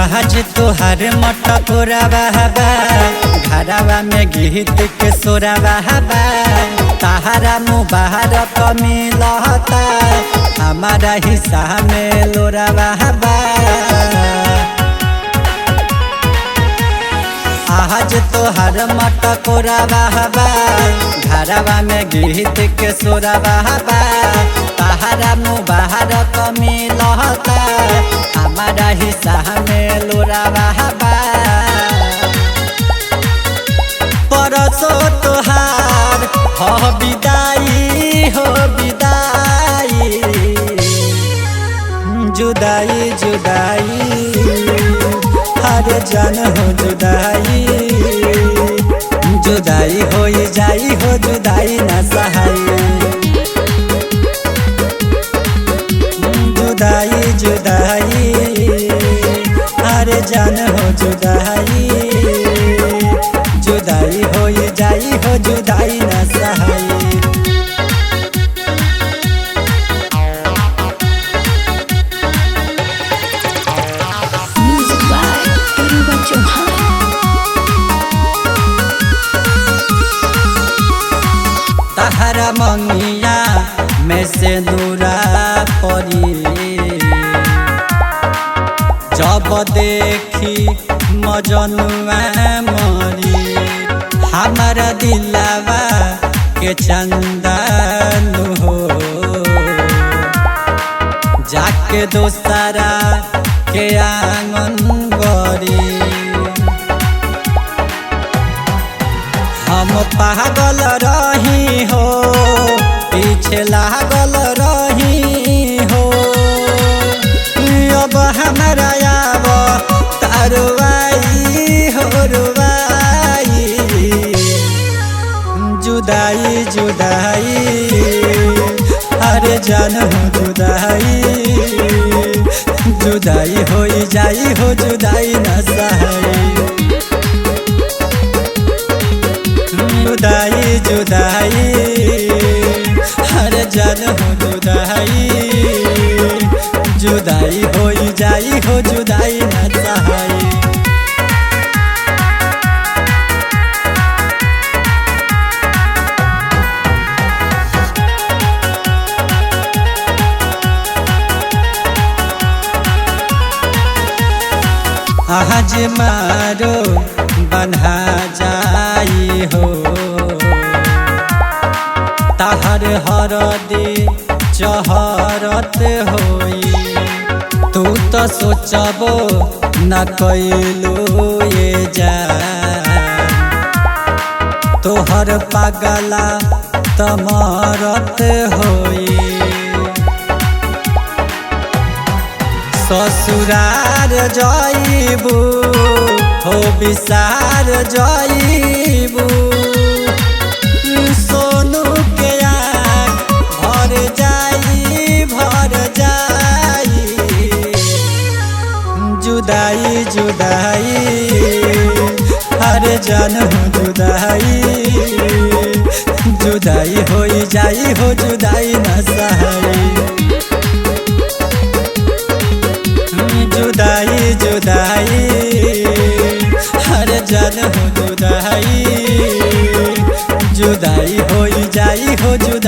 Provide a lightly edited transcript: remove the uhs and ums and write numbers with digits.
आज तोहर मटकोरा बहबा घरवा में गीत के सोरा बहबा तहरा मुबारक मिलता हमारा हिस्सा में लोरा बहबा। आज तोहर मटकोरा बहबा घरवा में गीत के सोरा बहबा तहरा मुबारक मिलता हमारा हिस्सा में लोरा बहबा। परसो तोहार हो विदाई जुदाई जुदाई हर जन हो जुदाई जुदाई हो जाई हो जुदाई न सहाई जुदाई जुदाई हर जन हो जुदाई जुदाई हो जाई हो जुदाई न सहाई। तहरा मंगिया में से दूरा पड़ी जब देखी मजनुआ मरी हमारा दिलवा के चंदन हो जाके दोसरा के आंगन गरी। हम पागल रही हो पीछे लागल रही हो अब हमारा आब तरुआई हो रुआई जुदाई जुदाई अरे जान हो जुदाई जुदाई हो जाई हो जुदाई न सहाई जुदाई जुदाई हर जन हो जुदाई जुदाई हो जाई हो जुदाई न सहाई। आज मारो बन्हा जाई हो तहर हरदी चहरत होई तू तो सोचबो न कैलू ये जा तोहर पागला तमरत होई ससुरार जाइबू हो विसार जाइबू सोनू के आँख भर जाई जुदाई जुदाई हर जन हो जुदाई जुदाई हो जाई हो जुदाई न सहाई जुदाई जुदाई हर जन हो जुदाई जुदाई हो जाई हो जुदाई।